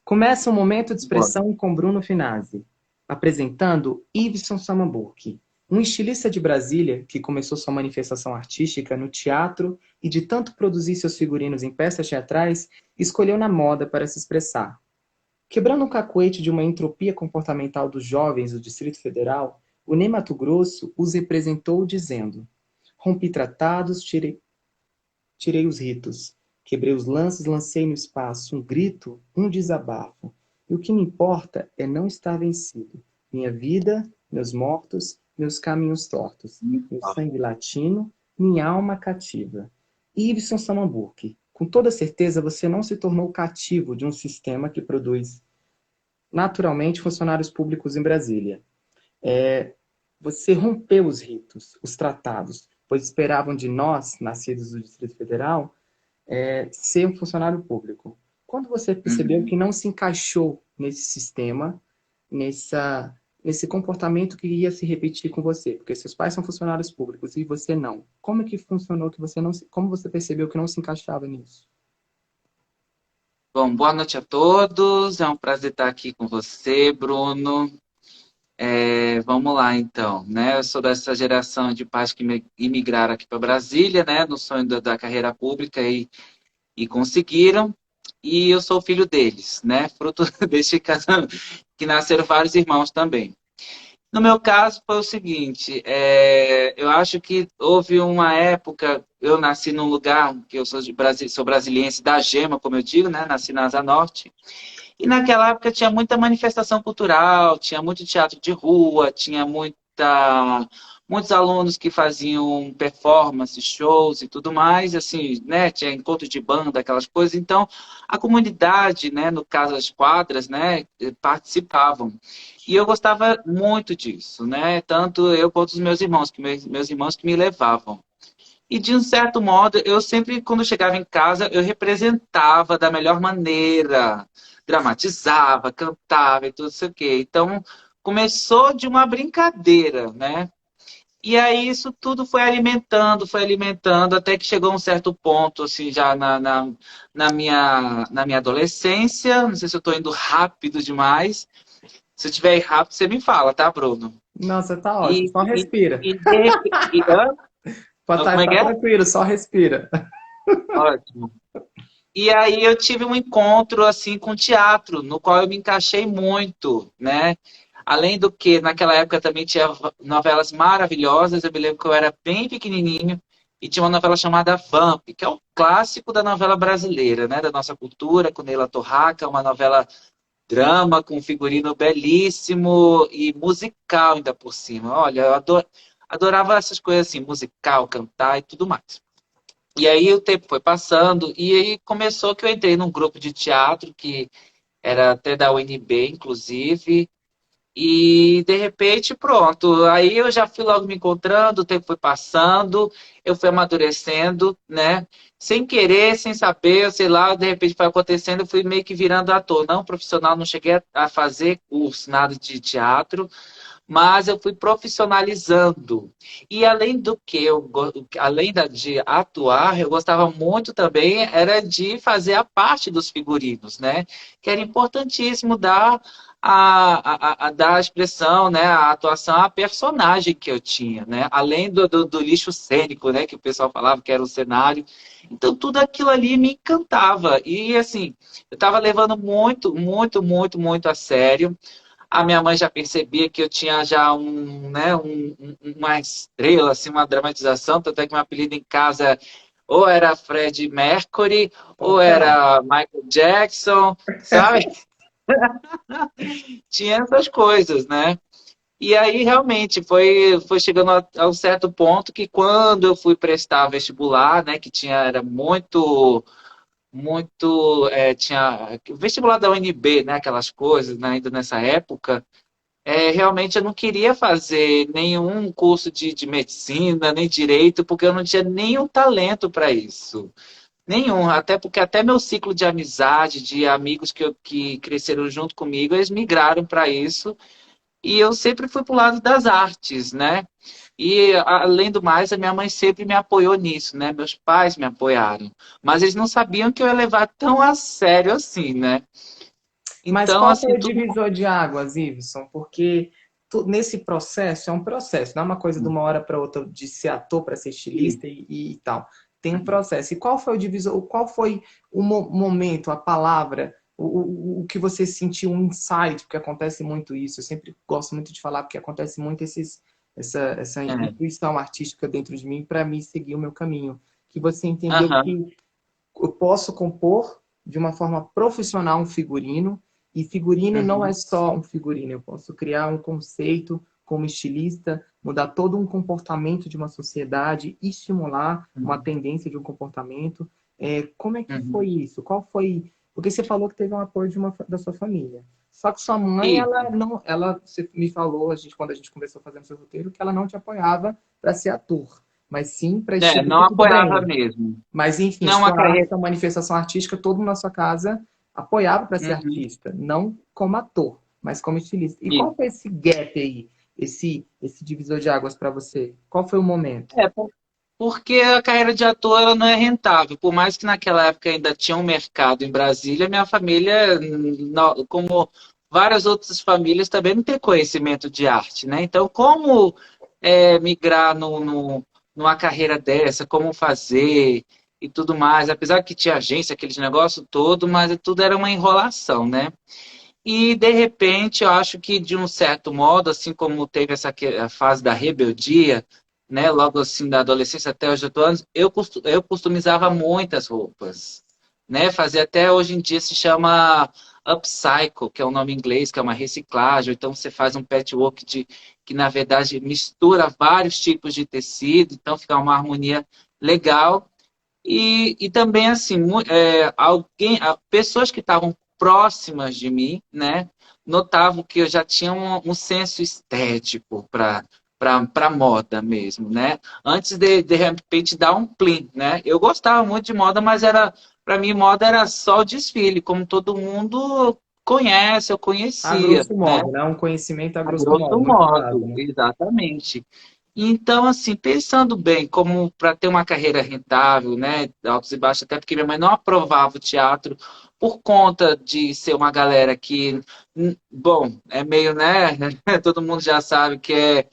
Começa um momento de Bora. expressão com Bruno Finazzi, apresentando Iveson Samamburque, um estilista de Brasília que começou sua manifestação artística no teatro e de tanto produzir seus figurinos em peças teatrais, escolheu na moda para se expressar. Quebrando o cacoete de uma entropia comportamental dos jovens do Distrito Federal, o Ney Matogrosso os representou dizendo: rompi tratados, tirei os ritos, quebrei os lances, lancei no espaço um grito, um desabafo. E o que me importa é não estar vencido. Minha vida, meus mortos, meus caminhos tortos, meu sangue latino, minha alma cativa. Iveson Samamburque, com toda certeza você não se tornou cativo de um sistema que produz naturalmente funcionários públicos em Brasília. Você rompeu os ritos, os tratados, pois esperavam de nós, nascidos do Distrito Federal, ser um funcionário público. Quando você percebeu Uhum. que não se encaixou nesse sistema, nesse comportamento que ia se repetir com você, porque seus pais são funcionários públicos e você não. Como é que funcionou que você não, como você percebeu que não se encaixava nisso? Bom, boa noite a todos. É um prazer estar aqui com você, Bruno. Vamos lá, então, né? Eu sou dessa geração de pais que imigraram aqui para Brasília, né? No sonho da carreira pública e conseguiram. E eu sou filho deles, né? Fruto deste casamento, que nasceram vários irmãos também. No meu caso, foi o seguinte: eu acho que houve uma época. Eu nasci num lugar que eu sou de Brasi, sou brasiliense da Gema, como eu digo, né? Nasci na Asa Norte. E naquela época tinha muita manifestação cultural, tinha muito teatro de rua, tinha muitos alunos que faziam performances, shows e tudo mais, assim, né? Tinha encontro de banda, aquelas coisas. Então, a comunidade, né? No caso as quadras, né? Participavam. E eu gostava muito disso, né? Tanto eu quanto os meus irmãos, meus irmãos que me levavam. E de um certo modo, eu sempre, quando chegava em casa, eu representava da melhor maneira, dramatizava, cantava e tudo isso aqui. Então, começou de uma brincadeira, né? E aí isso tudo foi alimentando, até que chegou a um certo ponto, assim, já na minha adolescência. Não sei se eu estou indo rápido demais. Se eu estiver rápido, você me fala, tá, Bruno? Nossa, tá ótimo, E, só e, respira. e, Pode como é que tá é? tranquilo, só respira. Ótimo. E aí eu tive um encontro assim com teatro, no qual eu me encaixei muito, né? Além do que, naquela época também tinha novelas maravilhosas. Eu me lembro que eu era bem pequenininho e tinha uma novela chamada Vamp, que é um clássico da novela brasileira, né? Da nossa cultura, com Neila Torraca, uma novela drama com figurino belíssimo e musical ainda por cima. Olha, adorava essas coisas assim, musical, cantar e tudo mais. E aí o tempo foi passando e aí começou que eu entrei num grupo de teatro que era até da UNB, inclusive, e de repente, pronto. Aí eu já fui logo me encontrando, o tempo foi passando, eu fui amadurecendo, né? Sem querer, sem saber, sei lá, de repente foi acontecendo, eu fui meio que virando ator. Não profissional, não cheguei a fazer curso, nada de teatro, mas eu fui profissionalizando. E além do que, além de atuar, eu gostava muito também era de fazer a parte dos figurinos, né? Que era importantíssimo dar dar a expressão, né, a atuação, a personagem que eu tinha, né? Além do lixo cênico, né, que o pessoal falava que era o cenário. Então, tudo aquilo ali me encantava. E, assim, eu estava levando muito, muito, muito, muito a sério. A minha mãe já percebia que eu tinha já uma estrela, assim, uma dramatização, tanto é que meu apelido em casa ou era Fred Mercury, ou Opa! era Michael Jackson, sabe? Tinha essas coisas, né? E aí realmente foi chegando a um certo ponto que quando eu fui prestar vestibular, né, que era muito, tinha o vestibular da UNB, né, aquelas coisas, né, ainda nessa época, realmente eu não queria fazer nenhum curso de medicina, nem direito, porque eu não tinha nenhum talento para isso. Nenhum, até porque até meu ciclo de amizade, de amigos que cresceram junto comigo, eles migraram para isso, e eu sempre fui para o lado das artes, né? E, além do mais, a minha mãe sempre me apoiou nisso, né? Meus pais me apoiaram. Mas eles não sabiam que eu ia levar tão a sério assim, né? Mas Então, qual foi assim, o tudo... divisor de águas, Iveson? Porque nesse processo, é um processo, não é uma coisa de uma hora para outra de ser ator para ser estilista e tal. Tem um processo. E qual foi o divisor, qual foi o momento, a palavra, o que você sentiu, um insight, porque acontece muito isso. Eu sempre gosto muito de falar, porque acontece muito essa É. intuição artística dentro de mim para me seguir o meu caminho. Que você entendeu Aham. que eu posso compor de uma forma profissional um figurino, e figurino não é Uhum. só um figurino, eu posso criar um conceito como estilista, mudar todo um comportamento de uma sociedade, estimular uma Uhum. tendência de um comportamento. Como é que foi Uhum. isso? Qual foi? Porque você falou que teve um apoio da sua família. Só que sua mãe, Isso. você me falou, quando a gente conversou fazendo seu roteiro, que ela não te apoiava para ser ator, mas sim para É, não estilista, tudo apoiava bem. mesmo. Mas, enfim, Não é uma sua arte, carreira. sua manifestação artística, todo mundo na sua casa apoiava para ser Uhum. artista, não como ator, mas como estilista. E Isso. qual foi esse gap aí, esse divisor de águas para você? Qual foi o momento? É, porque a carreira de ator ela não é rentável. Por mais que naquela época ainda tinha um mercado em Brasília, minha família, como várias outras famílias, também não tem conhecimento de arte, né? Então, como migrar numa carreira dessa, como fazer e tudo mais, apesar que tinha agência, aqueles negócios todo, mas tudo era uma enrolação, né? E, de repente, eu acho que, de um certo modo, assim como teve a fase da rebeldia, né, logo assim, da adolescência até os 18 anos, eu customizava muitas roupas, né, fazia até hoje em dia se chama upcycle, que é um nome em inglês, que é uma reciclagem, então você faz um patchwork que, na verdade, mistura vários tipos de tecido, então fica uma harmonia legal. E também, assim, pessoas que estavam próximas de mim, né, notavam que eu já tinha um senso estético para moda mesmo, né? Antes de repente dar um plim, né? Eu gostava muito de moda, mas para mim moda era só o desfile, como todo mundo conhece, eu A conhecia, grosso né? modo, né? Um conhecimento a A grosso grosso modo, muito vago, modo, né? exatamente. Então, assim, pensando bem, como para ter uma carreira rentável, né, altos e baixos, até porque minha mãe não aprovava o teatro por conta de ser uma galera que, bom, é meio, né, todo mundo já sabe que é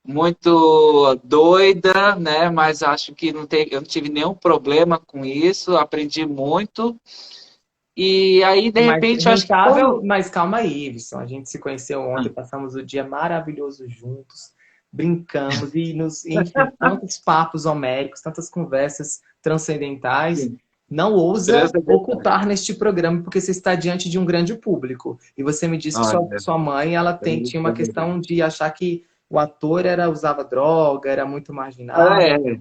muito doida, né, mas acho que eu não tive nenhum problema com isso, aprendi muito. E aí, de Mas repente, eu acho que rentável, como mas calma aí, Iveson. A gente se conheceu ah, ontem, passamos o dia maravilhoso juntos, brincamos enfim, tantos papos homéricos, tantas conversas transcendentais. Não ousa ocultar neste programa, porque você está diante de um grande público. E você me disse que olha, sua mãe, ela tinha uma questão de achar que o ator usava droga, era muito marginal. é,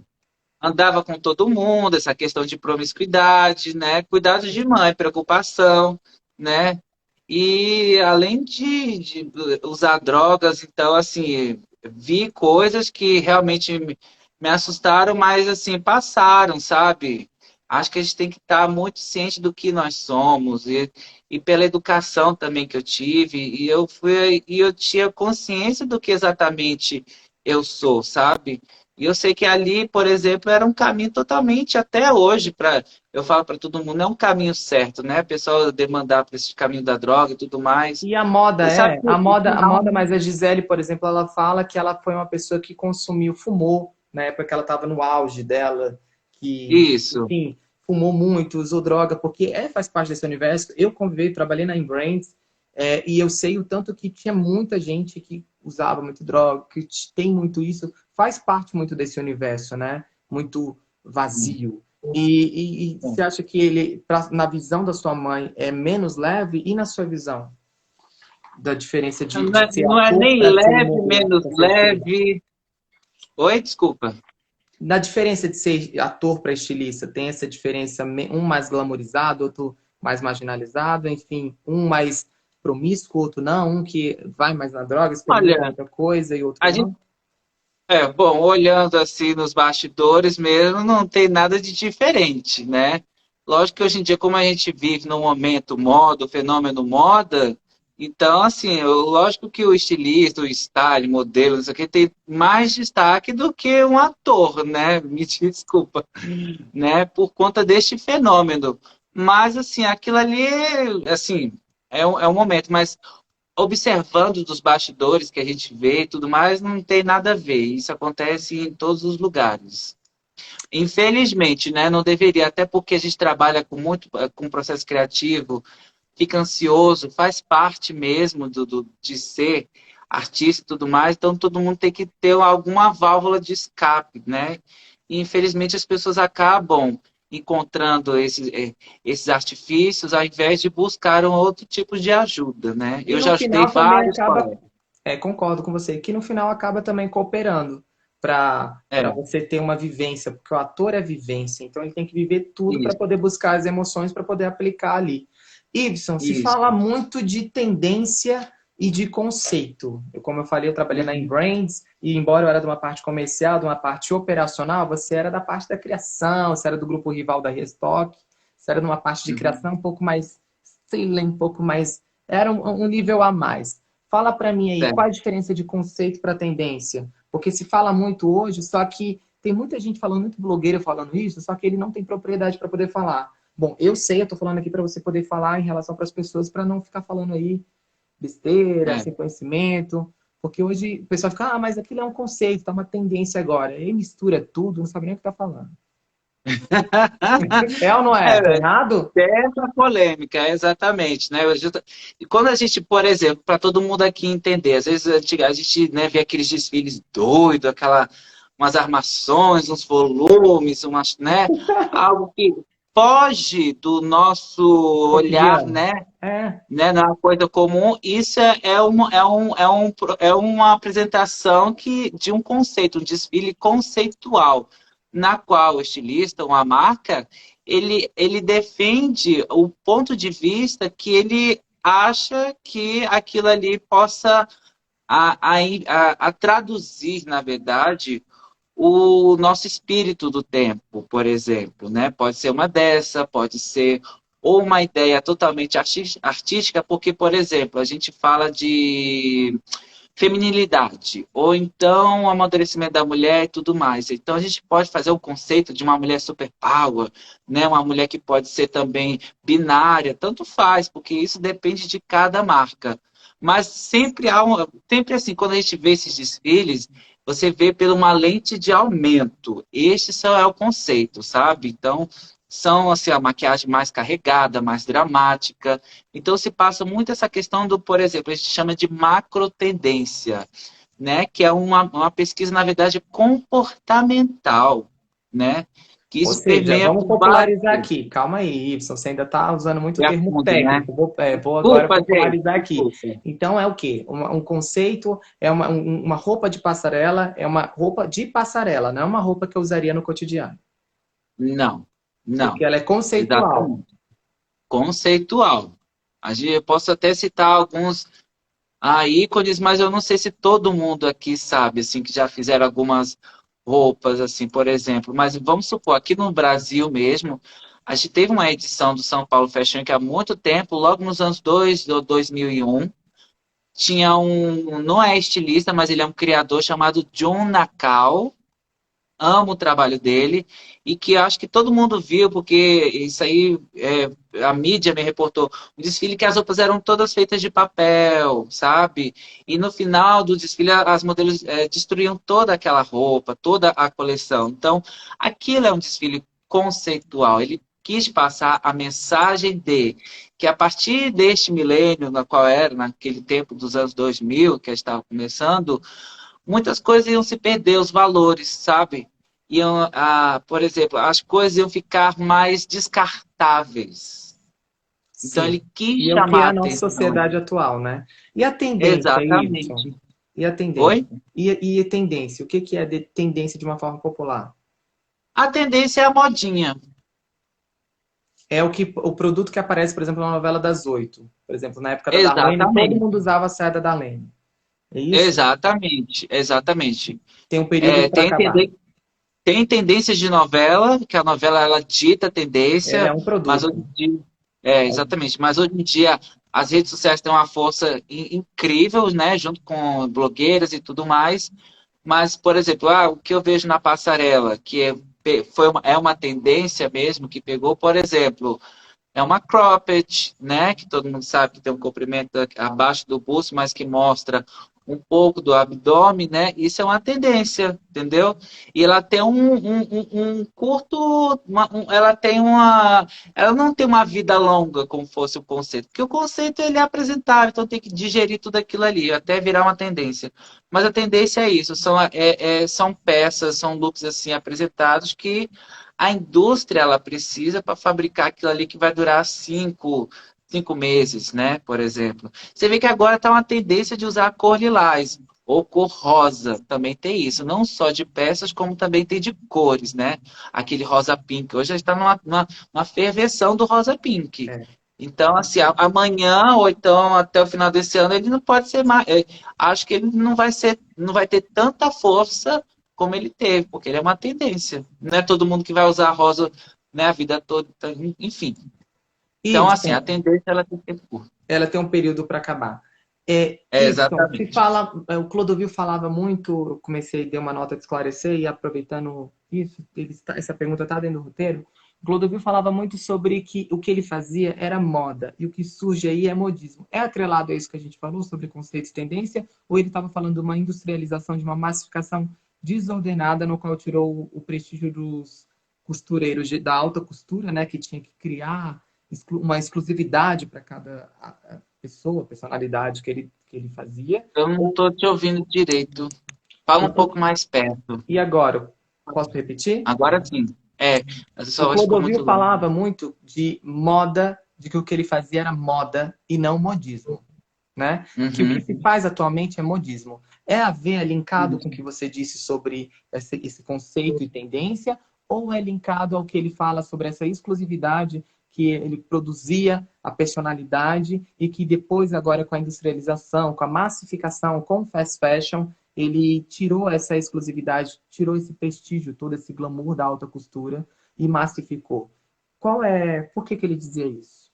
andava com todo mundo, essa questão de promiscuidade, né? Cuidado de mãe, preocupação, né? E além de usar drogas, então, assim, vi coisas que realmente me assustaram, mas, assim, passaram, sabe? Acho que a gente tem que estar muito ciente do que nós somos e pela educação também que eu tive, e eu tinha consciência do que exatamente eu sou, sabe? E eu sei que ali, por exemplo, era um caminho totalmente, até hoje, eu falo para todo mundo, é um caminho certo, né? O pessoal demandar para esse caminho da droga e tudo mais. E a moda E sabe que o a final, moda, mas a Gisele, por exemplo, ela fala que ela foi uma pessoa que consumiu, fumou, na época que ela estava no auge dela, que, isso. enfim, fumou muito, usou droga, porque faz parte desse universo. Eu convivi, trabalhei na Inbrains, e eu sei o tanto que tinha muita gente que usava muito droga, que tem muito isso, faz parte muito desse universo, né? Muito vazio. E você acha que ele, na visão da sua mãe, é menos leve? E na sua visão? Da diferença de ser Não é ator nem para ser leve, modelo, menos para ser estilista. leve. Oi, desculpa. Na diferença de ser ator para estilista, tem essa diferença, um mais glamourizado, outro mais marginalizado, enfim, um mais promíscuo, outro não, um que vai mais na droga, experimenta Olha, muita coisa e outro a gente, não. bom, olhando assim nos bastidores mesmo, não tem nada de diferente, né? Lógico que hoje em dia, como a gente vive no momento moda, o fenômeno moda, então, assim, lógico que o estilista, o style, modelo, não sei o que, tem mais destaque do que um ator, né? Me desculpa, né? Por conta deste fenômeno. Mas, assim, aquilo ali, assim, é um momento, mas observando dos bastidores que a gente vê e tudo mais, não tem nada a ver. Isso acontece em todos os lugares. Infelizmente, né? Não deveria, até porque a gente trabalha com muito com processo criativo, fica ansioso, faz parte mesmo de ser artista e tudo mais, então todo mundo tem que ter alguma válvula de escape, né? E infelizmente as pessoas acabam encontrando esses artifícios ao invés de buscar um outro tipo de ajuda, né? E Eu no já ajudei final também vários acaba, colegas. concordo com você, que no final acaba também cooperando para É, você ter uma vivência, porque o ator é vivência, então ele tem que viver tudo para isso, poder buscar as emoções para poder aplicar ali. Ibson, se isso. fala muito de tendência e de conceito. Como eu falei, eu trabalhei na Uhum, Inbrains, e embora eu era de uma parte comercial, de uma parte operacional, você era da parte da criação, você era do grupo rival da Restock, você era de uma parte de uhum. criação um pouco mais, sei lá, um pouco mais, era um nível a mais. Fala para mim aí, qual a Certo. diferença de conceito para tendência? Porque se fala muito hoje, só que tem muita gente falando, muito blogueiro falando isso, só que ele não tem propriedade para poder falar. Bom, eu sei, eu tô falando aqui para você poder falar em relação para as pessoas, para não ficar falando aí besteira, É. sem conhecimento, porque hoje o pessoal fica, mas aquilo é um conceito, tá uma tendência agora. Aí mistura tudo, não sabe nem o que tá falando. É ou não é? Tá É, errado? essa polêmica, exatamente, né? E quando a gente, por exemplo, para todo mundo aqui entender, às vezes a gente, né, vê aqueles desfiles doidos, umas armações, uns volumes, umas, né? Algo que foge do nosso olhar, Cotidiano. né? É. Na coisa comum, isso é uma apresentação de um conceito, um desfile conceitual, na qual o estilista, uma marca, ele defende o ponto de vista que ele acha que aquilo ali possa a traduzir, na verdade, o nosso espírito do tempo, por exemplo, né? Pode ser uma dessa, pode ser ou uma ideia totalmente artística, porque, por exemplo, a gente fala de feminilidade, ou então o amadurecimento da mulher e tudo mais. Então a gente pode fazer o conceito de uma mulher superpower, né? Uma mulher que pode ser também binária, tanto faz, porque isso depende de cada marca. Mas sempre assim, quando a gente vê esses desfiles, você vê por uma lente de aumento. Este só é o conceito, sabe? Então, são assim, a maquiagem mais carregada, mais dramática. Então, se passa muito essa questão do, por exemplo, a gente chama de macro tendência, né? Que é uma pesquisa, na verdade, comportamental, né? Que Ou isso seja, permeia vamos por vários. popularizar aqui. Calma aí, Y. Você ainda está usando muito É a termo fundo, né? técnico. Vou agora Desculpa, gente. popularizar aqui. Desculpa. Então, é o quê? Um conceito, é uma roupa de passarela, é uma roupa de passarela, não é uma roupa que eu usaria no cotidiano. Não, Porque não. ela é conceitual. Exatamente. Conceitual. Eu posso até citar alguns ícones, mas eu não sei se todo mundo aqui sabe, assim, que já fizeram algumas roupas, assim, por exemplo. Mas vamos supor, aqui no Brasil mesmo, a gente teve uma edição do São Paulo Fashion Week há muito tempo, logo nos anos 2001. Tinha não é estilista, mas ele é um criador chamado Jun Nakao, amo o trabalho dele e que acho que todo mundo viu, porque isso aí a mídia me reportou, um desfile que as roupas eram todas feitas de papel, sabe? E no final do desfile as modelos destruíam toda aquela roupa, toda a coleção. Então, aquilo é um desfile conceitual. Ele quis passar a mensagem de que a partir deste milênio, na qual era, naquele tempo dos anos 2000, que estava começando, muitas coisas iam se perder, os valores, sabe? Por exemplo, as coisas iam ficar mais descartáveis. Então Sim. ele quis E é o que é chamar a a nossa atenção. sociedade atual, né? E a tendência, Y? Exatamente. E a tendência? Oi? E a tendência? O que é de tendência de uma forma popular? A tendência é a modinha. É o produto que aparece, por exemplo, na novela das oito. Por exemplo, na época da Darlene, todo Exatamente. mundo usava a saia da Darlene. É isso? Exatamente. Exatamente. Tem um período para Tem, acabar. tem tendências de novela, que a novela ela dita a Ela é tendência, um mas hoje produto. em dia, exatamente, mas hoje em dia as redes sociais têm uma força incrível, né, junto com blogueiras e tudo mais. Mas, por exemplo, o que eu vejo na passarela, que é uma tendência mesmo, que pegou, por exemplo, é uma cropped, né? Que todo mundo sabe que tem um comprimento abaixo do busto, mas que mostra um pouco do abdômen, né? Isso é uma tendência, entendeu? E ela tem um curto, ela não tem uma vida longa, como fosse o conceito, porque o conceito ele é apresentável, então tem que digerir tudo aquilo ali, até virar uma tendência. Mas a tendência é isso, são peças, são looks assim apresentados que a indústria ela precisa para fabricar aquilo ali que vai durar 5 meses, né? Por exemplo. Você vê que agora está uma tendência de usar a cor lilás ou cor rosa. Também tem isso, não só de peças, como também tem de cores, né? Aquele rosa pink. Hoje está numa ferveção do rosa pink. É. Então, assim, amanhã ou então até o final desse ano ele não pode ser mais. Acho que ele não vai ter tanta força como ele teve, porque ele é uma tendência. Não é todo mundo que vai usar rosa, né, a vida toda, então, enfim. Então, assim, a Ibson, tendência ela tem tempo curto. ela tem um período para acabar. É, Ibson, exatamente. o Clodovil falava muito, eu comecei a dar uma nota de esclarecer e aproveitando isso, essa pergunta está dentro do roteiro. O Clodovil falava muito sobre que o que ele fazia era moda e o que surge aí é modismo. É atrelado a isso que a gente falou sobre conceito e tendência, ou ele estava falando de uma industrialização, de uma massificação desordenada, no qual tirou o prestígio dos costureiros da alta costura, né, que tinha que criar uma exclusividade para cada pessoa, personalidade que ele fazia. Eu não estou te ouvindo direito. Fala um pouco mais perto. E agora, posso repetir? Agora sim. É, mas a O sua voz ficou Clodovil muito longa. falava muito de moda, de que o que ele fazia era moda e não modismo, né? Que o que Uhum. se faz atualmente é modismo. É a ver linkado com o que você disse sobre esse conceito e tendência, ou é linkado ao que ele fala sobre essa exclusividade que ele produzia, a personalidade, e que depois, agora com a industrialização, com a massificação, com o fast fashion, ele tirou essa exclusividade, tirou esse prestígio, todo esse glamour da alta costura e massificou. Por que ele dizia isso?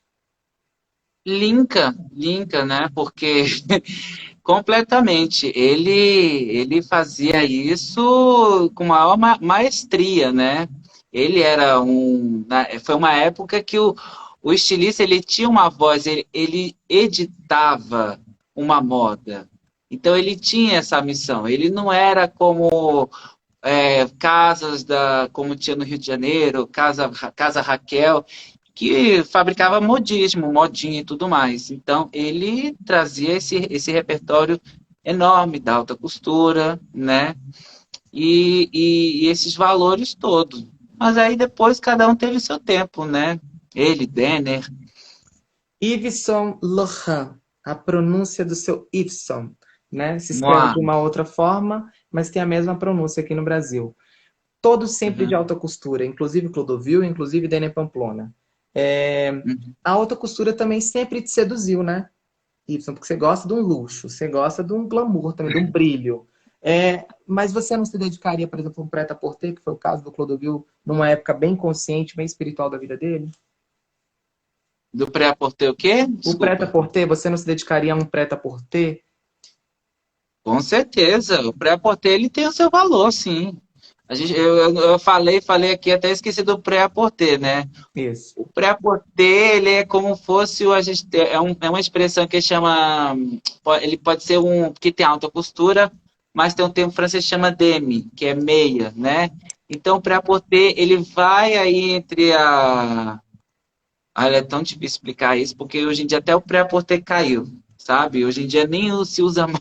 Linka, né? Porque completamente ele fazia isso com maior maestria, né? Ele era foi uma época que o estilista ele tinha uma voz, ele editava uma moda. Então ele tinha essa missão. Ele não era como casas como tinha no Rio de Janeiro, Casa Raquel, que fabricava modismo, modinha e tudo mais. Então, ele trazia esse repertório enorme da alta costura, né? E esses valores todos. Mas aí depois cada um teve seu tempo, né? Ele, Denner. Yves Saint Laurent, a pronúncia do seu Yveson, né? Se escreve Moi. de uma outra forma, mas tem a mesma pronúncia aqui no Brasil. Todos sempre de Uhum, alta costura, inclusive Clodovil, inclusive Dene Pamplona. uhum. A alta costura também sempre te seduziu, né, Ibsen? Porque você gosta de um luxo, você gosta de um glamour também, de um brilho. Mas você não se dedicaria, por exemplo, a um prêt-à-porter, que foi o caso do Clodovil, numa época bem consciente, bem espiritual da vida dele? Do pré-porter o quê? O Desculpa. prêt-à-porter, você não se dedicaria a um prêt-à-porter? Com certeza. O pré-porter ele tem o seu valor, sim. Eu falei aqui, até esqueci do pré-porter, né? Isso. O pré-porter, ele é como fosse a gente é uma expressão que chama, ele pode ser que tem alta costura, mas tem um termo francês que chama demi, que é meia, né? Então o pré-porter, ele vai aí entre é tão difícil explicar isso, porque hoje em dia até o pré-porter caiu, sabe? Hoje em dia nem se usa mais.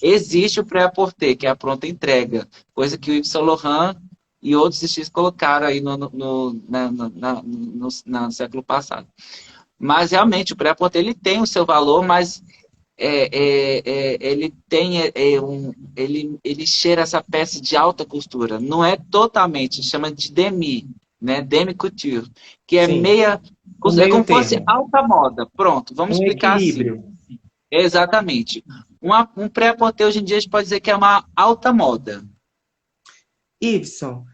Existe o pré-porter, que é a pronta entrega, coisa que o Yves Saint Laurent e outros estilos colocaram aí no século passado. Mas realmente o pré-porter ele tem o seu valor, mas ele tem ele cheira essa peça de alta costura. Não é totalmente, chama de demi, né? Demi couture, que é Sim. meia Um é meio como se fosse termo. alta moda. Pronto, vamos Um explicar assim. equilíbrio. Exatamente. Um pré-à-porter hoje em dia a gente pode dizer que é uma alta moda. Ibson,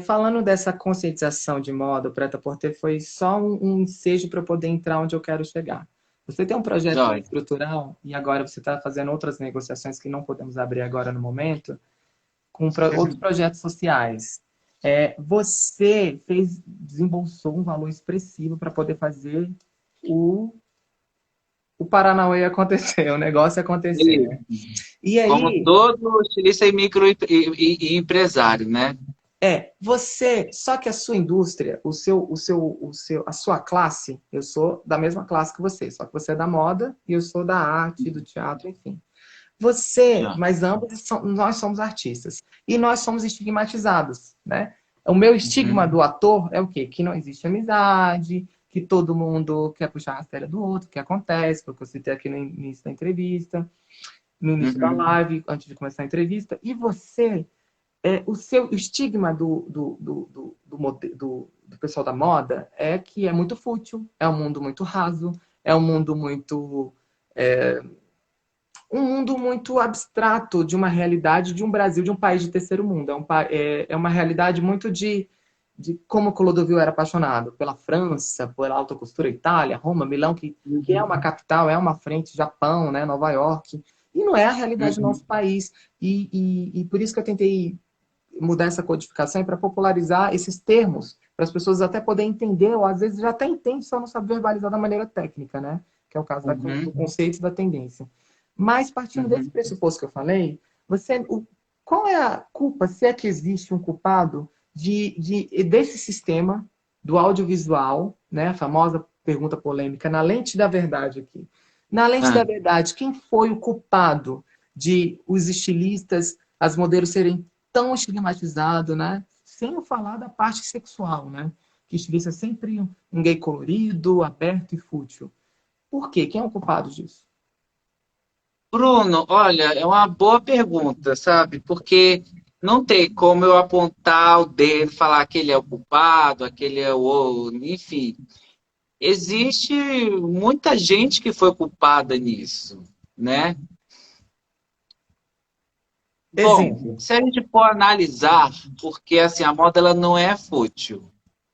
falando dessa conscientização de moda, o Preta-Porter foi só um ensejo para eu poder entrar onde eu quero chegar. Você tem um projeto Joia. estrutural e agora você está fazendo outras negociações que não podemos abrir agora no momento, com outros projetos sociais. Você desembolsou um valor expressivo para poder fazer o Paranauê acontecer, o negócio acontecer, E, né? E como aí, todo estilista e micro e empresário, né? só que a sua indústria, a sua classe, eu sou da mesma classe que você, só que você é da moda e eu sou da arte, do teatro, enfim. Já. Mas ambos nós somos artistas. E nós somos estigmatizados, né? O meu estigma Uhum, do ator é o quê? Que não existe amizade, que todo mundo quer puxar a rasteira do outro, que acontece, foi o que eu citei aqui no início da entrevista, no início da uhum. live, antes de começar a entrevista. E você, o seu estigma do pessoal da moda é que é muito fútil, é um mundo muito raso, é um mundo muito abstrato de uma realidade de um Brasil, de um país de terceiro mundo. É uma realidade muito de como Clodovil era apaixonado pela França, pela alta costura Itália, Roma, Milão, que é uma Uhum, capital, é uma frente, Japão, né, Nova York. E não é a realidade do uhum. nosso país. E por isso que eu tentei mudar essa codificação para popularizar esses termos, para as pessoas até poderem entender, ou às vezes já até entende, só não sabe verbalizar da maneira técnica, né? Que é o caso do Uhum, conceito e da tendência. Mas, partindo desse uhum. pressuposto que eu falei, qual é a culpa, se é que existe um culpado, desse sistema do audiovisual, né? A famosa pergunta polêmica, na lente da verdade aqui. Na lente da Ah, verdade, quem foi o culpado de os estilistas, as modelos serem tão estigmatizados, né? Sem falar da parte sexual, né? Que estilista é sempre um gay colorido, aberto e fútil. Por quê? Quem é o culpado disso? Bruno, olha, é uma boa pergunta, sabe? Porque não tem como eu apontar o dedo, falar aquele é o culpado, aquele é o, enfim. Existe muita gente que foi culpada nisso, né? Bom, Exemplo. se a gente for analisar, porque assim, a moda ela não é fútil,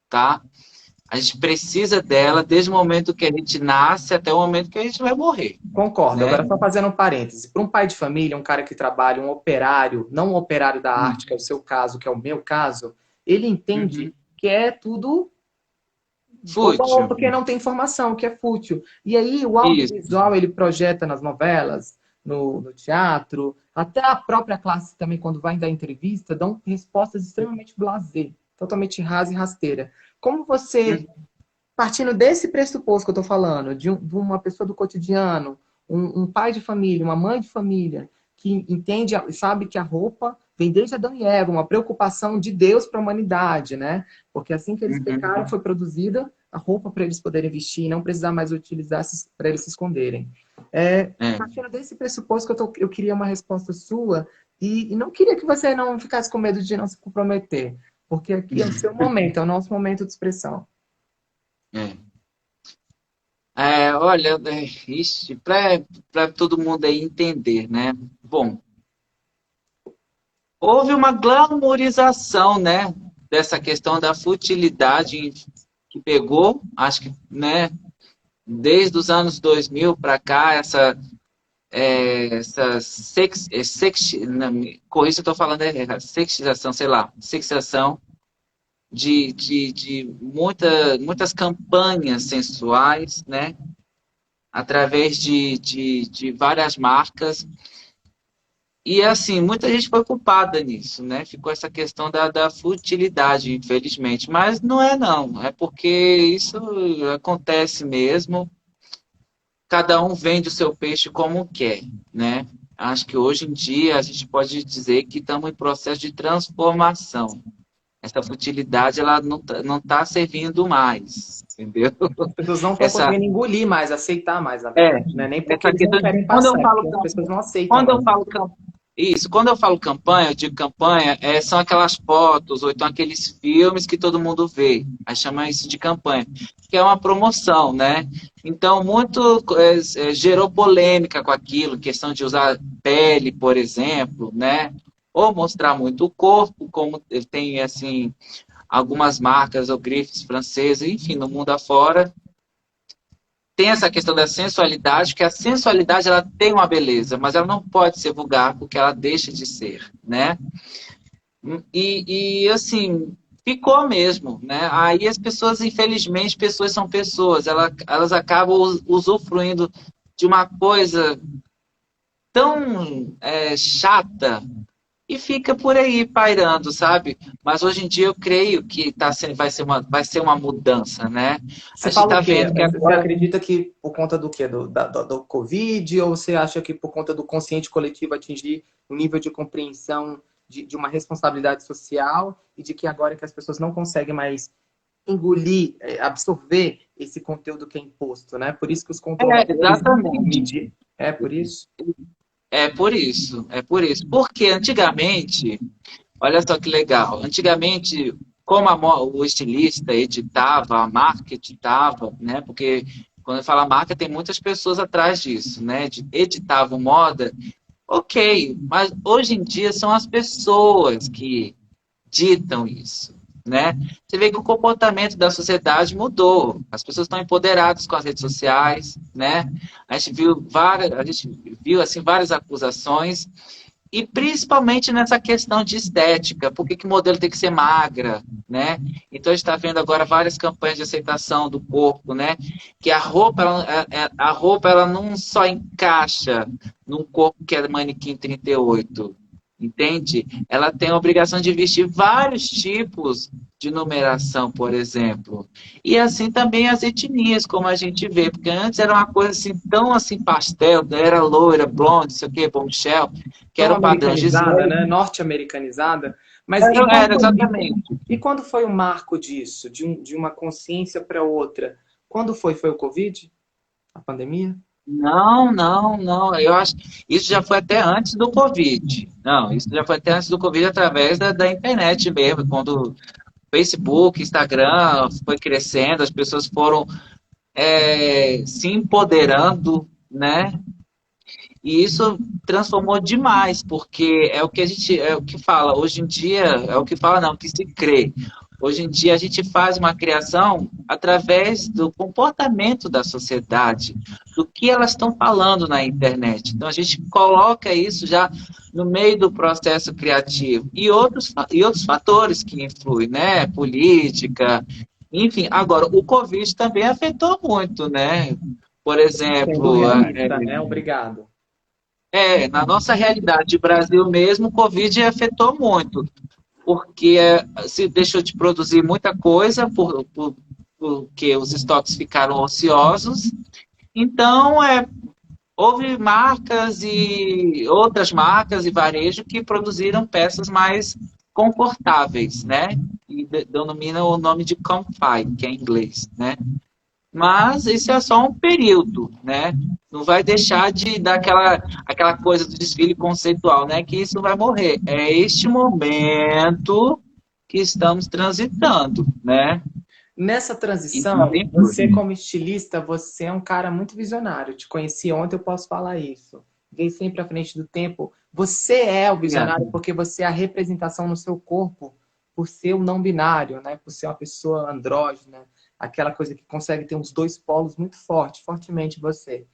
tá? A gente precisa dela desde o momento que a gente nasce até o momento que a gente vai morrer, Concordo. né? Agora, só fazendo um parêntese. Para um pai de família, um cara que trabalha, um operário, não um operário da arte, que é o seu caso, que é o meu caso, ele entende Uhum. que é tudo ou Fútil. porque não tem informação, que é fútil. E aí o Isso. audiovisual ele projeta nas novelas, no teatro, até a própria classe também, quando vai dar entrevista, dão respostas extremamente blasé, totalmente rasa e rasteira. Como você, partindo desse pressuposto que eu estou falando, de uma pessoa do cotidiano, um pai de família, uma mãe de família, que entende, sabe que a roupa vem desde Adão e Eva, uma preocupação de Deus para a humanidade, né? Porque assim que eles pecaram, Uhum. foi produzida a roupa para eles poderem vestir e não precisar mais utilizar para eles se esconderem. É. Partindo desse pressuposto que eu queria uma resposta sua e não queria que você não ficasse com medo de não se comprometer, porque aqui é o seu momento, é o nosso momento de expressão. É. Olha, para todo mundo aí entender, né? Bom, houve uma glamourização, né, dessa questão da futilidade que pegou, acho que, né, desde os anos 2000 para cá, essa não, com isso eu estou falando sexização, sei lá, sexização de muitas campanhas sensuais, né, através de várias marcas. E assim, muita gente foi culpada nisso, né? Ficou essa questão da futilidade, infelizmente. Mas não é não, é porque isso acontece mesmo. Cada um vende o seu peixe como quer, né? Acho que hoje em dia a gente pode dizer que estamos em processo de transformação. Essa futilidade ela não tá servindo mais, entendeu? As pessoas não estão Essa conseguindo engolir mais, aceitar mais, na é verdade, né? Nem porque essa eles não questão de querem quando eu passar, é falo porque as pessoas não aceitam quando eu mais. falo isso, quando eu falo campanha, eu digo campanha, são aquelas fotos, ou então aqueles filmes que todo mundo vê. Aí chama isso de campanha, que é uma promoção, né? Então, muito gerou polêmica com aquilo, questão de usar pele, por exemplo, né? Ou mostrar muito o corpo, como tem, assim, algumas marcas ou grifes francesas, enfim, no mundo afora, tem essa questão da sensualidade, que a sensualidade ela tem uma beleza, mas ela não pode ser vulgar porque ela deixa de ser, né? Assim, ficou mesmo, né? Aí as pessoas, infelizmente, pessoas são pessoas, elas acabam usufruindo de uma coisa tão chata e fica por aí pairando, sabe? Mas hoje em dia eu creio que vai ser uma mudança, né? A Você gente fala o está quê? vendo que Você agora. acredita que por conta do quê? Do Covid? Ou você acha que por conta do consciente coletivo atingir um nível de compreensão de uma responsabilidade social e de que agora que as pessoas não conseguem mais engolir, absorver esse conteúdo que é imposto, né? Por isso que os controladores tentam Exatamente. medir. É por isso? É por isso, é por isso. Porque antigamente, olha só que legal, antigamente, como o estilista editava, a marca editava, né? Porque quando fala marca, tem muitas pessoas atrás disso, né? Editavam moda, ok, mas hoje em dia são as pessoas que ditam isso, né? Você vê que o comportamento da sociedade mudou. As pessoas estão empoderadas com as redes sociais, né? A gente viu assim várias acusações e principalmente nessa questão de estética. Por que que o modelo tem que ser magra, né? Então a gente está vendo agora várias campanhas de aceitação do corpo, né? Que a roupa ela não só encaixa num corpo que é manequim 38, entende? Ela tem a obrigação de vestir vários tipos de numeração, por exemplo. E assim também as etnias, como a gente vê, porque antes era uma coisa assim tão assim pastel, era loira, blonde, sei o quê, bombshell, que Tão eram padrões de americanizada, Gisele. né? Norte-americanizada. Mas e Era exatamente. quando foi o marco disso, de uma consciência para outra? Quando foi? Foi o Covid? A pandemia? Não, não, não. Eu acho que isso já foi até antes do Covid. Não, isso já foi até antes do Covid através da internet mesmo, quando Facebook, Instagram foi crescendo, as pessoas foram se empoderando, né? E isso transformou demais, porque é o que a gente, é o que fala, hoje em dia, é o que fala não, o que se crê. Hoje em dia a gente faz uma criação através do comportamento da sociedade, do que elas estão falando na internet. Então a gente coloca isso já no meio do processo criativo e outros fatores que influem, né? Política, enfim. Agora, o Covid também afetou muito, né? Por Sendo exemplo, realista, né? Obrigado. na nossa realidade Brasil mesmo, o Covid afetou muito, porque se deixou de produzir muita coisa, porque os estoques ficaram ociosos. Então, houve marcas e outras marcas e varejo que produziram peças mais confortáveis, né? E denomina o nome de Comfy, que é em inglês, né? Mas isso é só um período, né? Não vai deixar de dar aquela coisa do desfile conceitual, né? Que isso vai morrer. É este momento que estamos transitando, né? Nessa E transição, sempre. você como estilista, você é um cara muito visionário. Te conheci ontem, eu posso falar isso. Veio sempre à frente do tempo. Você é o visionário porque você é a representação no seu corpo por ser um não binário, né? Por ser uma pessoa andrógena, aquela coisa que consegue ter uns dois polos muito fortemente você.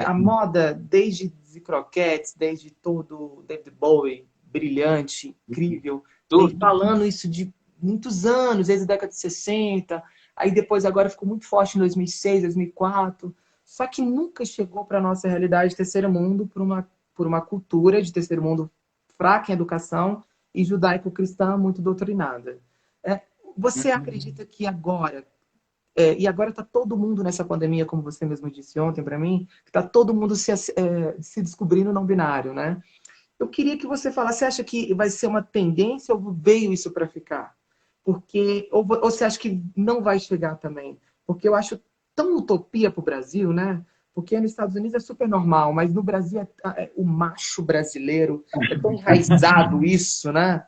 A moda, desde Zizi Croquettes, desde todo David Bowie, brilhante, incrível, vem Tudo. falando isso de muitos anos, desde a década de 60, aí depois agora ficou muito forte em 2006, 2004, só que nunca chegou para a nossa realidade de terceiro mundo por uma cultura de terceiro mundo fraca em educação e judaico-cristã muito doutrinada. É, você acredita que agora, e agora está todo mundo nessa pandemia, como você mesmo disse ontem para mim, que está todo mundo se descobrindo não binário, né? Eu queria que você falasse, você acha que vai ser uma tendência ou veio isso para ficar? Porque, ou você acha que não vai chegar também? Porque eu acho tão utopia para o Brasil, né? Porque nos Estados Unidos é super normal, mas no Brasil o macho brasileiro é tão enraizado isso, né?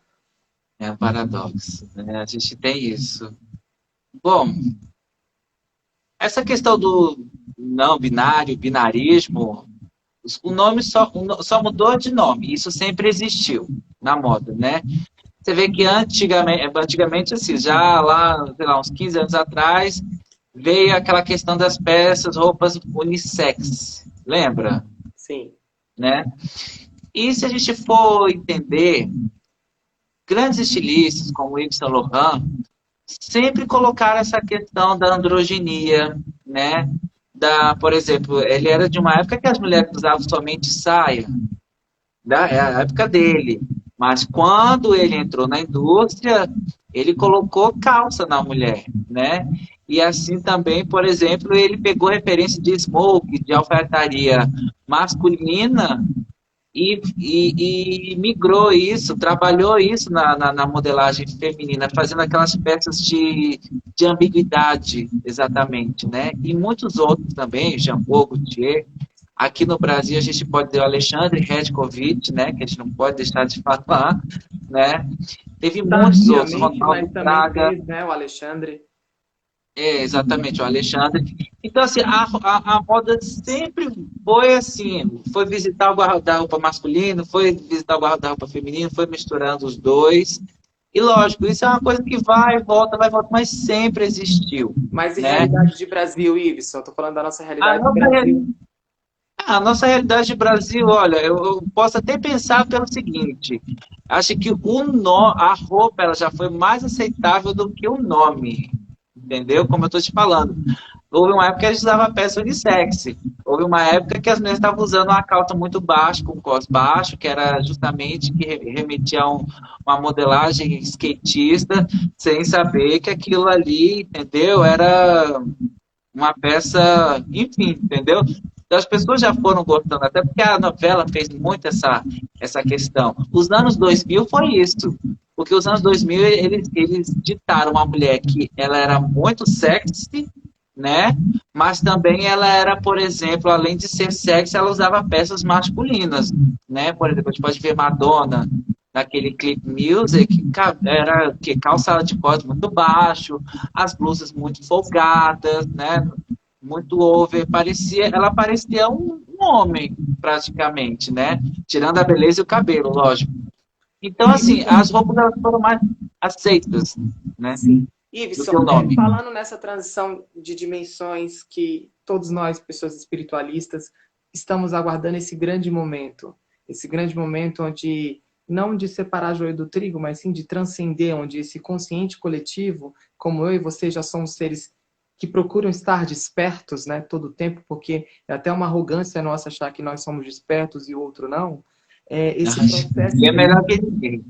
É um paradoxo, né? A gente tem isso. Bom, essa questão do não binário, binarismo, o nome só mudou de nome. Isso sempre existiu na moda, né? Você vê que antigamente assim, já lá, sei lá, uns 15 anos atrás, veio aquela questão das peças, roupas unissex. Lembra? Sim. Né? E se a gente for entender, grandes estilistas como Yves Saint Laurent sempre colocaram essa questão da androginia, né? Por exemplo, ele era de uma época que as mulheres usavam somente saia, é a época dele. Mas quando ele entrou na indústria, ele colocou calça na mulher, né? E assim também, por exemplo, ele pegou referência de smoke, de alfaiataria masculina e migrou isso, trabalhou isso na modelagem feminina, fazendo aquelas peças de ambiguidade, exatamente, né? E muitos outros também, Jean Paul Gaultier. Aqui no Brasil, a gente pode ter o Alexandre Redkovic, né? Que a gente não pode deixar de falar, né? Teve muitos outros, Tardiamente, Ronaldo mas também Fraga, teve, né, o Alexandre. exatamente, o Alexandre. Então, assim, a moda sempre foi assim, foi visitar o guarda-roupa masculino, foi visitar o guarda-roupa feminino, foi misturando os dois. E lógico, isso é uma coisa que vai e volta, mas sempre existiu, Mas e né? realidade de Brasil, Iveson? Estou falando da nossa A realidade de nossa, Brasil. a nossa realidade de Brasil, olha, eu posso até pensar pelo seguinte, acho que a roupa ela já foi mais aceitável do que o nome, entendeu? Como eu estou te falando. Houve uma época que a gente usava peça unissex. Houve uma época que as mulheres estavam usando uma calça muito baixa, com cos baixo, que era justamente que remetia a uma modelagem skatista, sem saber que aquilo ali, entendeu? Era uma peça, enfim, entendeu? Então, as pessoas já foram gostando, até porque a novela fez muito essa questão. Os anos 2000 foi isso. Porque os anos 2000, eles ditaram uma mulher que ela era muito sexy, né? Mas também ela era, por exemplo, além de ser sexy, ela usava peças masculinas, né? Por exemplo, a gente pode ver Madonna naquele clip music, era que calça de cós muito baixo, as blusas muito folgadas, né? Muito over, ela parecia um homem praticamente, né? Tirando a beleza e o cabelo, lógico. Então, assim, as roupas elas foram mais aceitas, né? Sim. Do que o Iveson, nome. falando nessa transição de dimensões que todos nós, pessoas espiritualistas, estamos aguardando esse grande momento onde não de separar joio do trigo, mas sim de transcender, onde esse consciente coletivo, como eu e você já somos seres que procuram estar despertos, né, todo o tempo, porque é até uma arrogância nossa achar que nós somos despertos e o outro não. Esse processo E é melhor que ninguém.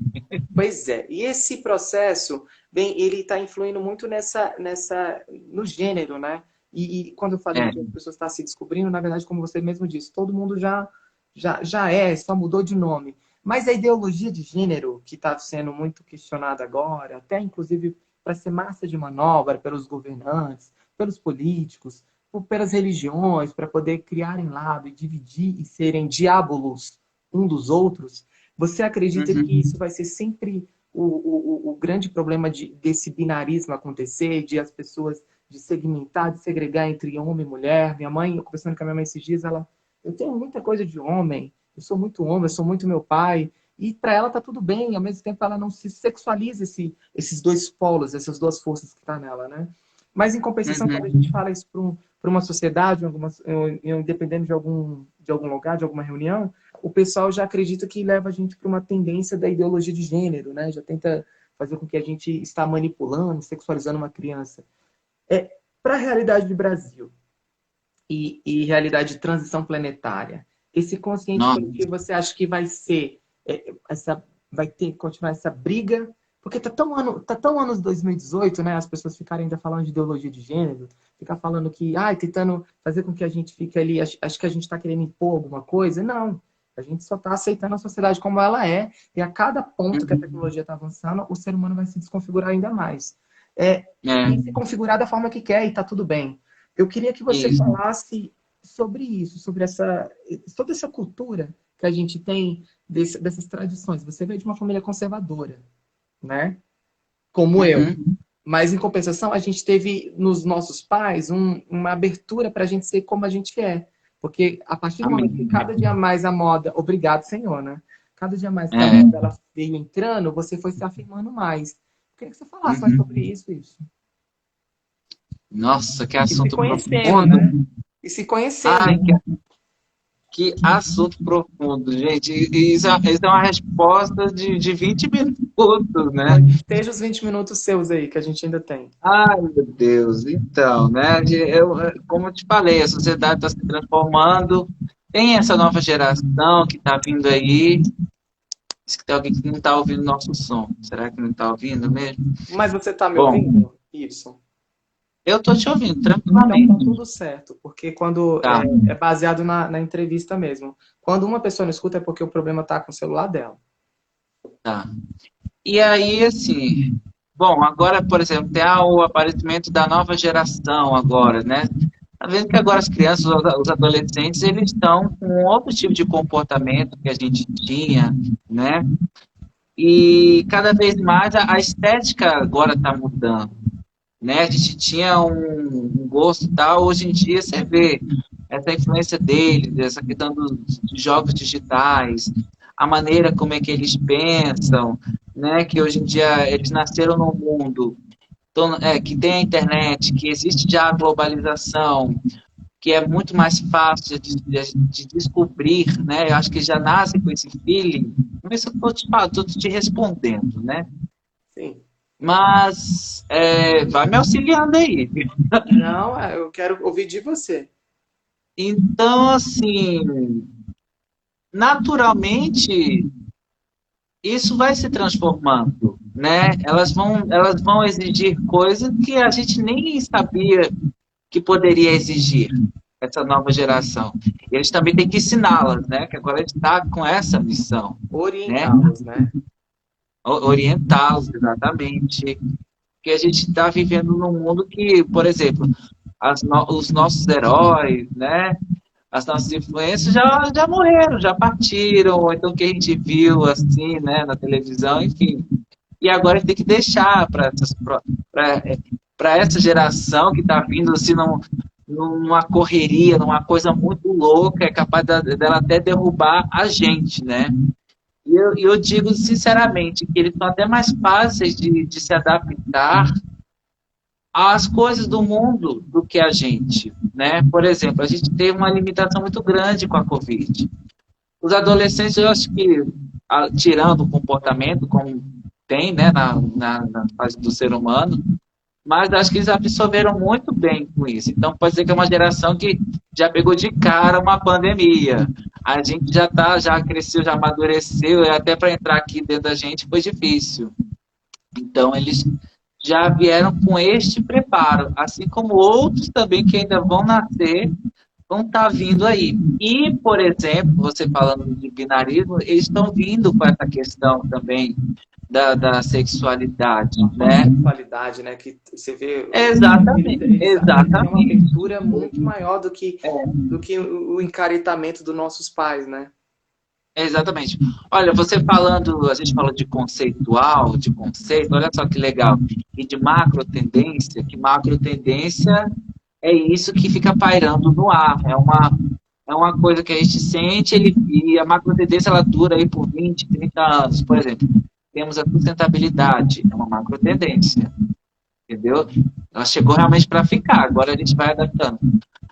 Pois é, e esse processo, bem, ele está influindo muito no gênero, né? E quando eu falei É. que as pessoas estão se descobrindo, na verdade, como você mesmo disse, todo mundo já é, só mudou de nome. Mas a ideologia de gênero, que está sendo muito questionada agora, até inclusive para ser massa de manobra pelos governantes, pelos políticos, pelas religiões, para poder criarem lado e dividir e serem diabolos um dos outros, você acredita que Uhum. isso vai ser sempre o grande problema desse binarismo acontecer, de as pessoas de segmentar, de segregar entre homem e mulher? Minha mãe, eu conversando com a minha mãe esses dias, eu tenho muita coisa de homem, eu sou muito homem, eu sou muito meu pai, e para ela tá tudo bem, ao mesmo tempo ela não se sexualiza esses dois polos, essas duas forças que tá nela, né? Mas em compensação, quando a gente Uhum. fala isso para uma sociedade, dependendo de algum lugar, de alguma reunião, o pessoal já acredita que leva a gente para uma tendência da ideologia de gênero, né? Já tenta fazer com que a gente está manipulando, sexualizando uma criança. Para a realidade do Brasil e realidade de transição planetária, esse consciente Nossa. coletivo, você acha que vai ser vai ter que continuar essa briga? Porque tá tão anos 2018, né? As pessoas ficarem ainda falando de ideologia de gênero, ficar falando que, tentando fazer com que a gente fique ali, acho que a gente está querendo impor alguma coisa. Não. A gente só está aceitando a sociedade como ela é, e a cada ponto que a Uhum. tecnologia está avançando, o ser humano vai se desconfigurar ainda mais. É, E se configurar da forma que quer, e está tudo bem. Eu queria que você isso. falasse sobre isso, sobre toda essa cultura que a gente tem dessas tradições. Você veio de uma família conservadora, né? Como eu. Uhum. Mas, em compensação, a gente teve nos nossos pais uma abertura para a gente ser como a gente é. Porque a partir do momento que Amém. cada dia mais a moda. Obrigado, Senhor, né? Cada dia mais que a É. moda ela veio entrando, você foi se afirmando mais. Eu queria que você falasse mais sobre Uhum. isso. Nossa, que E se assunto conhecendo, né? profundo. E se conhecendo. Ai, que... Que assunto profundo, gente. Isso é uma resposta de 20 minutos, né? Esteja os 20 minutos seus aí, que a gente ainda tem. Ai, meu Deus. Então, né? Como eu te falei, a sociedade está se transformando. Tem essa nova geração que está vindo aí. Diz que tem alguém que não está ouvindo nosso som. Será que não está ouvindo mesmo? Mas você está me Bom, ouvindo, Ibson? eu estou te ouvindo Então tranquilamente. tá tudo certo, porque quando Tá, é baseado na entrevista mesmo. Quando uma pessoa não escuta é porque o problema está com o celular dela. tá. E aí, assim, bom, agora, por exemplo, tem o aparecimento da nova geração agora, né? Tá vendo que agora as crianças, os adolescentes, eles estão com outro tipo de comportamento que a gente tinha, né? E cada vez mais a estética agora está mudando, né? A gente tinha um gosto e tal, hoje em dia você vê essa influência deles, essa questão dos jogos digitais, a maneira como é que eles pensam, né? Que hoje em dia eles nasceram num mundo que tem a internet, que existe já a globalização, que é muito mais fácil de descobrir, né? Eu acho que já nasce com esse feeling. Não sei se eu estou te respondendo, né? Sim. Mas vai me auxiliando aí. Não, eu quero ouvir de você. Então, assim, naturalmente, isso vai se transformando, né? Elas vão exigir coisas que a gente nem sabia que poderia exigir, essa nova geração. E a gente também tem que ensiná-las, né? Que agora a gente está com essa missão, né? Orientá-los, né? Orientá-los, exatamente. Porque a gente está vivendo num mundo que, por exemplo, os nossos heróis, né? As nossas influências já morreram, já partiram, ou então que a gente viu assim, né, na televisão, enfim. E agora a gente tem que deixar para essa geração que está vindo assim, numa correria, numa coisa muito louca, é capaz dela até derrubar a gente, né? E eu digo sinceramente que eles são até mais fáceis de se adaptar às coisas do mundo do que a gente, né? Por exemplo, a gente teve uma limitação muito grande com a Covid. Os adolescentes, eu acho que, tirando o comportamento, como tem, né, na fase do ser humano, mas acho que eles absorveram muito bem com isso. Então, pode dizer que é uma geração que já pegou de cara uma pandemia. A gente já cresceu, já amadureceu, e até para entrar aqui dentro da gente foi difícil. Então, eles já vieram com este preparo, assim como outros também que ainda vão nascer, vão estar vindo aí. E, por exemplo, você falando de binarismo, eles estão vindo com essa questão também da sexualidade, né? Sexualidade, né? Que você vê. Exatamente, É uma exatamente. abertura muito maior do que o encaretamento dos nossos pais, né? Exatamente. Olha, você falando, a gente falou de conceitual, de conceito, olha só que legal. E de macro tendência, que macro tendência é isso que fica pairando no ar. É uma coisa que a gente sente, e a macro tendência ela dura aí por 20, 30 anos. Por exemplo, temos a sustentabilidade, é uma macro tendência. Entendeu? Ela chegou realmente para ficar, agora a gente vai adaptando.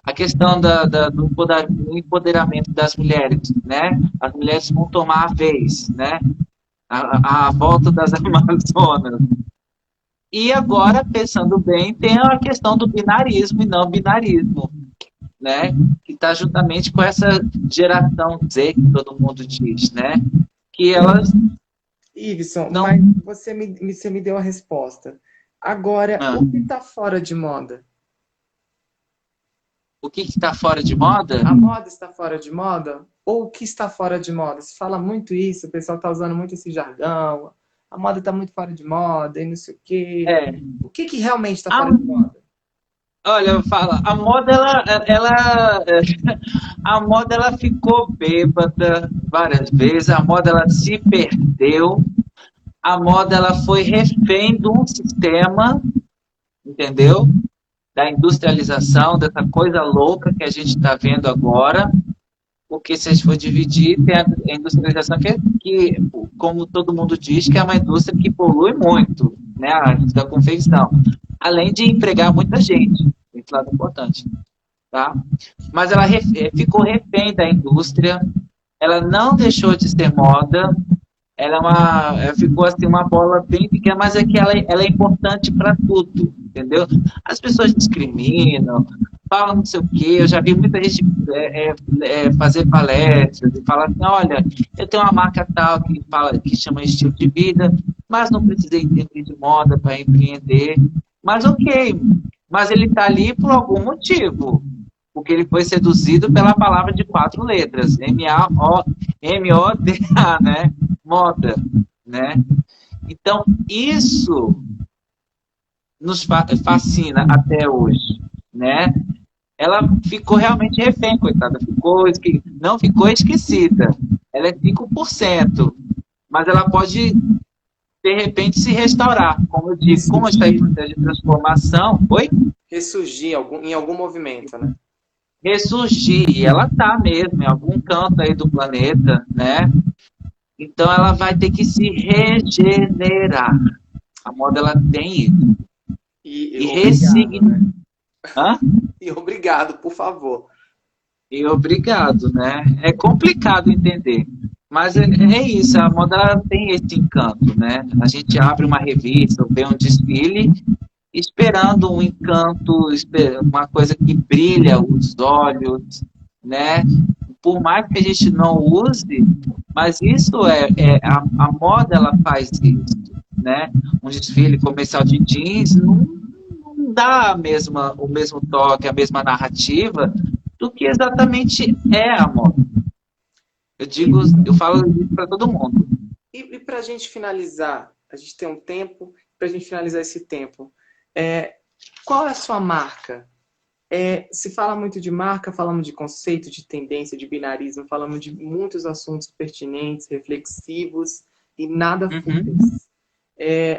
A questão do empoderamento das mulheres, né? As mulheres vão tomar a vez, né? A volta das Amazonas. E agora, pensando bem, tem a questão do binarismo e não binarismo, né? Que está juntamente com essa geração Z que todo mundo diz, né? Que elas Iveson, não... mas você me deu a resposta. Agora, o que está fora de moda? O que está fora de moda? A moda está fora de moda? Ou o que está fora de moda? Se fala muito isso, o pessoal está usando muito esse jargão. A moda está muito fora de moda e não sei o quê. O que realmente está fora de moda? Olha, eu falo, a moda ela ficou bêbada várias vezes, a moda ela se perdeu, a moda ela foi refém de um sistema, entendeu? Da industrialização, dessa coisa louca que a gente está vendo agora, porque se a gente for dividir, tem a industrialização que, como todo mundo diz, que é uma indústria que polui muito, né, a indústria da confecção, além de empregar muita gente, esse lado importante. tá? Mas ela ficou refém da indústria, ela não deixou de ser moda, ela ficou assim uma bola bem pequena, mas é que ela é importante para tudo, entendeu? As pessoas discriminam, falam não sei o quê, eu já vi muita gente fazer palestras e falar assim, olha, eu tenho uma marca tal que chama estilo de vida, mas não precisei entender de moda para empreender, mas ok, mas ele está ali por algum motivo, porque ele foi seduzido pela palavra de 4 letras, M-O-D-A, né? Moda, né? Então, isso nos fascina até hoje, né? Ela ficou realmente refém, coitada, não ficou esquecida. Ela é 5%, mas ela pode, de repente, se restaurar. Como eu disse, como está em processo de transformação, ressurgir em algum movimento, né? Ressurgir, e ela está mesmo em algum canto aí do planeta, né? Então ela vai ter que se regenerar. A moda ela tem isso. E ressignificar. Né? E obrigado, por favor. E obrigado, né? É complicado entender. Mas é isso, a moda ela tem esse encanto, né? A gente abre uma revista, vê um desfile, esperando um encanto, uma coisa que brilha os olhos, né? Por mais que a gente não use, mas isso a moda ela faz isso, né? Um desfile comercial de jeans não dá o mesmo toque, a mesma narrativa do que exatamente é a moda. Eu falo isso para todo mundo. E para a gente finalizar, a gente tem um tempo, para a gente finalizar esse tempo, qual é a sua marca? Se fala muito de marca, falamos de conceito, de tendência, de binarismo, falamos de muitos assuntos pertinentes, reflexivos e nada fúteis.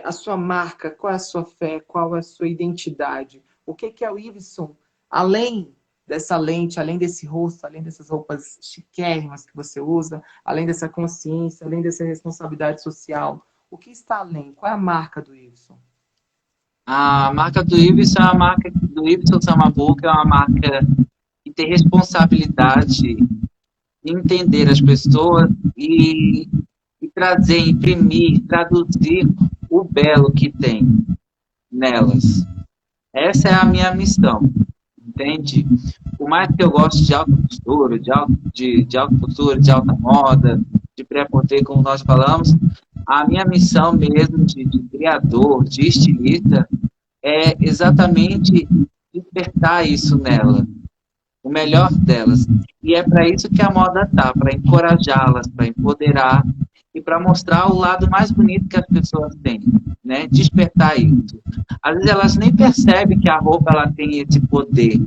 A sua marca, qual é a sua fé, qual é a sua identidade? O que é o Iveson? Além dessa lente, além desse rosto, além dessas roupas chiquérrimas que você usa, além dessa consciência, além dessa responsabilidade social, o que está além? Qual é a marca do Iveson? A marca do Iveson é a marca do Iveson Samabook, é uma marca que tem responsabilidade em entender as pessoas e trazer, imprimir, traduzir o belo que tem nelas. Essa é a minha missão, entende? Por mais que eu goste de alta costura, de alta costura, de alta moda, de pré-porter, como nós falamos, a minha missão mesmo de criador, de estilista, é exatamente despertar isso nela, o melhor delas. E é para isso que a moda tá, para encorajá-las, para empoderar e para mostrar o lado mais bonito que as pessoas têm, né? Despertar isso. Às vezes elas nem percebem que a roupa ela tem esse poder,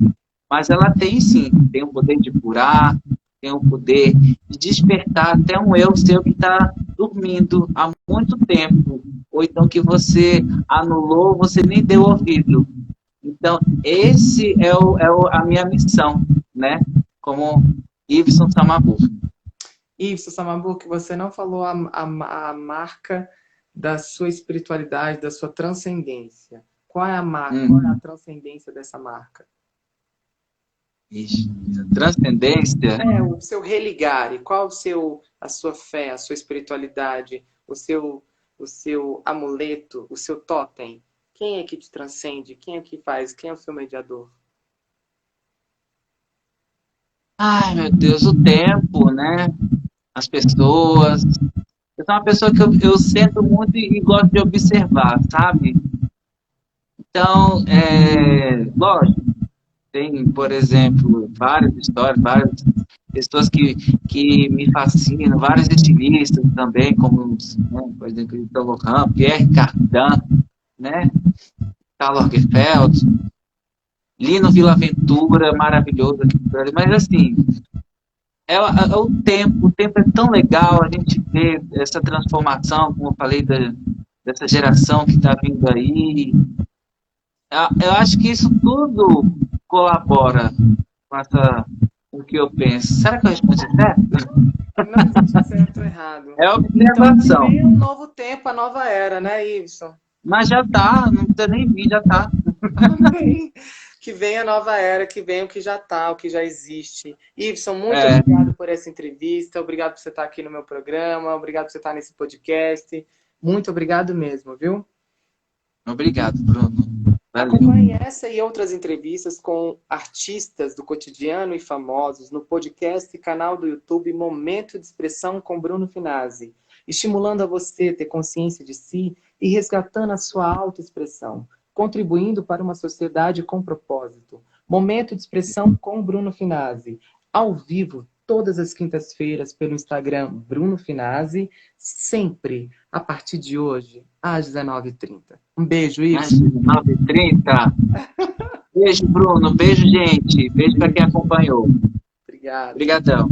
mas ela tem sim, tem o poder de curar, tem o poder de despertar até um eu seu que está dormindo há muito tempo, ou então que você anulou, você nem deu ouvido. Então, esse é a minha missão, né? Como Iveson Samabook. Iveson Samabook, você não falou a marca da sua espiritualidade, da sua transcendência. Qual é a marca? Qual é a transcendência dessa marca? Transcendência? O seu religare. Qual a sua fé, a sua espiritualidade, o seu amuleto, o seu totem? Quem é que te transcende? Quem é que faz? Quem é o seu mediador? Ai, meu Deus, o tempo, né? As pessoas. Eu sou uma pessoa que eu sento muito e gosto de observar, sabe? Então, lógico, tem, por exemplo, várias histórias, várias pessoas que me fascinam, vários estilistas também, como, né, por exemplo, Yves Saint Laurent, Pierre Cardin, né? Karl Lagerfeld, Lino Villaventura, maravilhoso aqui, mas assim, o tempo é tão legal a gente ver essa transformação, como eu falei, dessa geração que está vindo aí. Eu acho que isso tudo colabora com o que eu penso. Será que eu respondi certo? Não existe certo ou errado. É observação. Então, um novo tempo, a nova era, né, Iveson? Mas já tá, não precisa nem vir, já tá. Amém. que venha a nova era, que venha o que já está, o que já existe. Iveson, muito obrigado por essa entrevista, obrigado por você estar aqui no meu programa, obrigado por você estar nesse podcast. Muito obrigado mesmo, viu? Obrigado, Bruno. Valeu. Acompanhe essa e outras entrevistas com artistas do cotidiano e famosos no podcast e canal do YouTube Momento de Expressão com Bruno Finazzi, estimulando a você ter consciência de si e resgatando a sua autoexpressão, contribuindo para uma sociedade com propósito. Momento de Expressão com Bruno Finazzi, ao vivo, todas as quintas-feiras pelo Instagram Bruno Finazzi, sempre a partir de hoje, às 19h30. Um beijo, Iveson. Às 19h30. Beijo, Bruno. Beijo, gente. Beijo para quem acompanhou. Obrigado. Obrigadão.